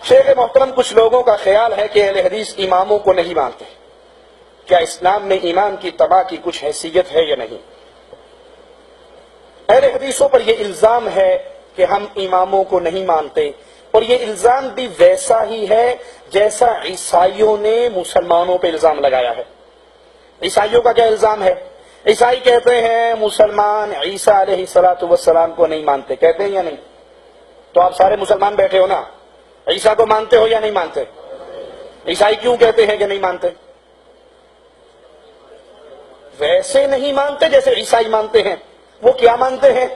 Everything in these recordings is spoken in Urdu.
شیخ محترم، کچھ لوگوں کا خیال ہے کہ اہل حدیث اماموں کو نہیں مانتے. کیا اسلام میں امام کی اتباع کی کچھ حیثیت ہے یا نہیں؟ اہل حدیثوں پر یہ الزام ہے کہ ہم اماموں کو نہیں مانتے، اور یہ الزام بھی ویسا ہی ہے جیسا عیسائیوں نے مسلمانوں پہ الزام لگایا ہے. عیسائیوں کا کیا الزام ہے؟ عیسائی کہتے ہیں مسلمان عیسیٰ علیہ السلام کو نہیں مانتے. کہتے ہیں یا نہیں؟ تو آپ سارے مسلمان بیٹھے ہو نا، عیسیٰ کو مانتے ہو یا نہیں مانتے؟ عیسائی کیوں کہتے ہیں کہ نہیں مانتے؟ ویسے نہیں مانتے جیسے عیسائی مانتے ہیں. وہ کیا مانتے ہیں؟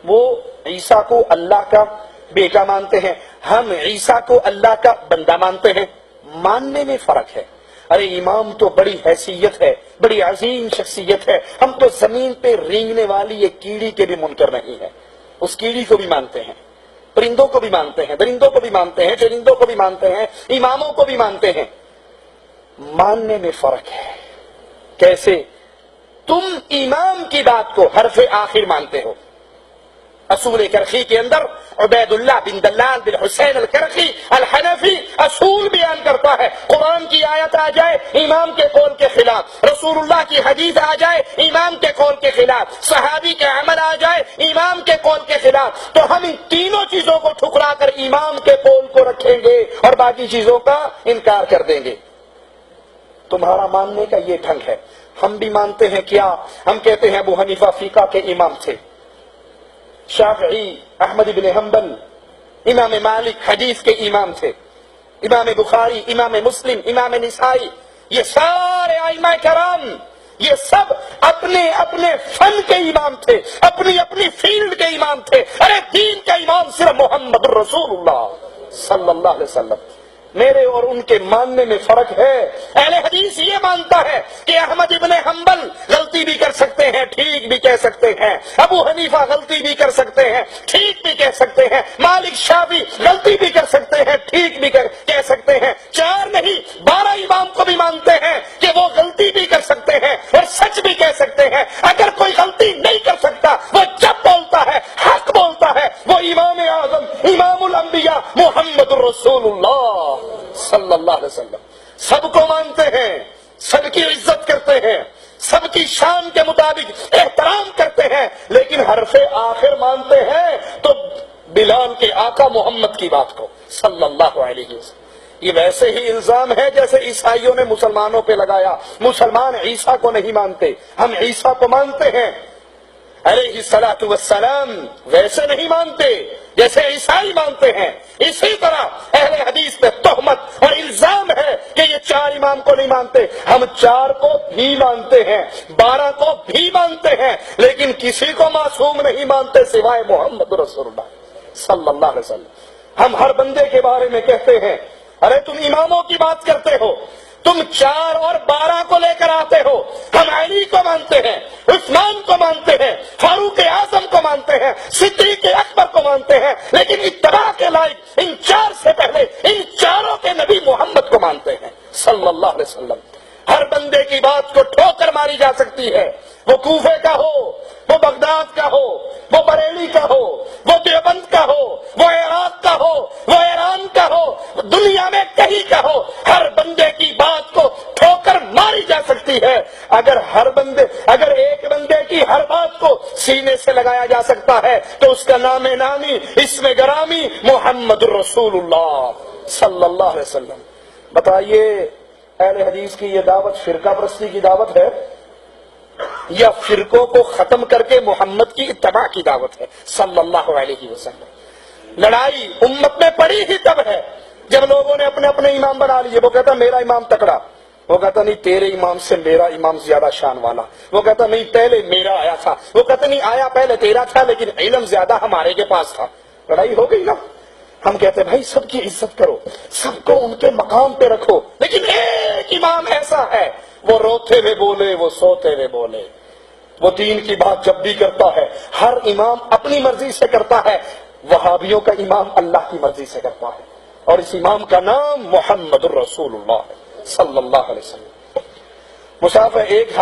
وہ عیسیٰ کو اللہ کا بیٹا مانتے ہیں. ہم عیسیٰ کو اللہ کا بندہ مانتے ہیں. ماننے میں فرق ہے. ارے امام تو بڑی حیثیت ہے، بڑی عظیم شخصیت ہے. ہم تو زمین پہ رینگنے والی ایک کیڑی کے بھی منکر نہیں ہے. اس کیڑی کو بھی مانتے ہیں، پرندوں کو بھی مانتے ہیں، درندوں کو بھی مانتے ہیں، چرندوں کو بھی مانتے ہیں، اماموں کو بھی مانتے ہیں. ماننے میں فرق ہے. کیسے؟ تم امام کی بات کو حرف آخر مانتے ہو. اصول کرخی کے اندر عبید اللہ بن دلال بن حسین الکرخی الحنفی اصول بیان کرتا ہے. قرآن کی آیت آ جائے امام کے قول کے خلاف، رسول اللہ کی حدیث آ جائے امام کے قول کے خلاف، صحابی کے عمل آ جائے امام کے قول کے خلاف، تو ہم ان تینوں چیزوں کو ٹھکرا کر امام کے قول کو رکھیں گے اور باقی چیزوں کا انکار کر دیں گے. تمہارا ماننے کا یہ ڈھنگ ہے. ہم بھی مانتے ہیں. کیا؟ ہم کہتے ہیں ابو حنیفہ فقہ کے امام تھے، شافعی احمد بن حنبل امام مالک حدیث کے امام تھے، امام بخاری، امام مسلم، امام نسائی، یہ سارے ائمہ کرام یہ سب اپنے اپنے فن کے امام تھے، اپنی اپنی فیلڈ کے امام تھے. ارے دین کا امام صرف محمد رسول اللہ صلی اللہ علیہ وسلم. میرے اور ان کے ماننے میں فرق ہے. اہل حدیث یہ مانتا ہے کہ احمد ابن حنبل غلطی بھی کر سکتے ہیں، ٹھیک بھی کہہ سکتے ہیں. ابو حنیفہ غلطی بھی کر سکتے ہیں، ٹھیک بھی کہہ سکتے ہیں. مالک شافعی غلطی بھی کر سکتے ہیں، ٹھیک بھی کہہ سکتے ہیں. 4 نہیں 12 امام کو بھی مانتے ہیں کہ وہ غلطی بھی کر سکتے ہیں اور سچ بھی کہہ سکتے ہیں. اگر کوئی غلطی نہیں کر سکتا، وہ جب بولتا ہے حق بولتا ہے، وہ امام اعظم امام الانبیاء محمد رسول اللہ صلی اللہ علیہ وسلم. سب کو مانتے ہیں، سب کی عزت کرتے ہیں، سب کی شان کے مطابق احترام کرتے ہیں، لیکن حرف آخر مانتے ہیں تو بلال کے آقا محمد کی بات کو صلی اللہ علیہ وسلم. یہ ویسے ہی الزام ہے جیسے عیسائیوں نے مسلمانوں پہ لگایا. مسلمان عیسیٰ کو نہیں مانتے، ہم عیسیٰ کو مانتے ہیں علیہ الصلوۃ والسلام. ویسے نہیں مانتے جیسے عیسائی مانتے ہیں. اسی طرح اہل حدیث پہ تہمت اور الزام ہے کہ یہ 4 امام کو نہیں مانتے. ہم 4 کو بھی مانتے ہیں، 12 کو بھی مانتے ہیں، لیکن کسی کو معصوم نہیں مانتے سوائے محمد رسول اللہ صلی اللہ علیہ وسلم. ہم ہر بندے کے بارے میں کہتے ہیں ارے تم اماموں کی بات کرتے ہو، تم 4 اور 12 کو لے کر آتے ہو. ہم علی کو مانتے ہیں، عثمان کو مانتے ہیں، فاروق اعظم کو مانتے ہیں، صدیق اکبر کو مانتے ہیں، لیکن اتباع کے لائق ان 4 سے پہلے ان 4 کے نبی محمد کو مانتے ہیں صلی اللہ علیہ وسلم. ہر بندے کی بات کو ٹھوکر ماری جا سکتی ہے، وہ کوفے کا ہو، وہ بغداد کا ہو، وہ بریلی کا ہو، وہ دیوبند کا ہو، وہ عراق کا ہو، وہ ایران کا ہو، دنیا میں کہیں کا ہو. ہر بندے کی بات کو ٹھوکر ماری جا سکتی ہے. اگر ایک بندے کی ہر بات کو سینے سے لگایا جا سکتا ہے تو اس کا نام نامی اسم گرامی محمد رسول اللہ صلی اللہ علیہ وسلم. بتائیے اہل حدیث کی یہ دعوت فرقہ پرستی کی دعوت ہے یا فرقوں کو ختم کر کے محمد کی اتباع کی دعوت ہے صلی اللہ علیہ وسلم. لڑائی امت میں پڑی ہی تب ہے جب لوگوں نے اپنے اپنے امام بنا لیے. وہ کہتا میرا امام تکڑا، وہ کہتا نہیں تیرے امام سے میرا امام زیادہ شان والا، وہ کہتا نہیں پہلے میرا آیا تھا، وہ کہتا نہیں آیا پہلے تیرا تھا لیکن علم زیادہ ہمارے کے پاس تھا. لڑائی ہو گئی نا. ہم کہتے ہیں بھائی سب کی عزت کرو، سب کو ان کے مقام پہ رکھو، لیکن ایک امام ایسا ہے وہ روتے ہوئے بولے، وہ سوتے ہوئے بولے، وہ دین کی بات جب بھی کرتا ہے ہر امام اپنی مرضی سے کرتا ہے. وہابیوں کا امام اللہ کی مرضی سے کرتا ہے اور اس امام کا نام محمد الرسول اللہ صلی اللہ علیہ وسلم. مصحف ایک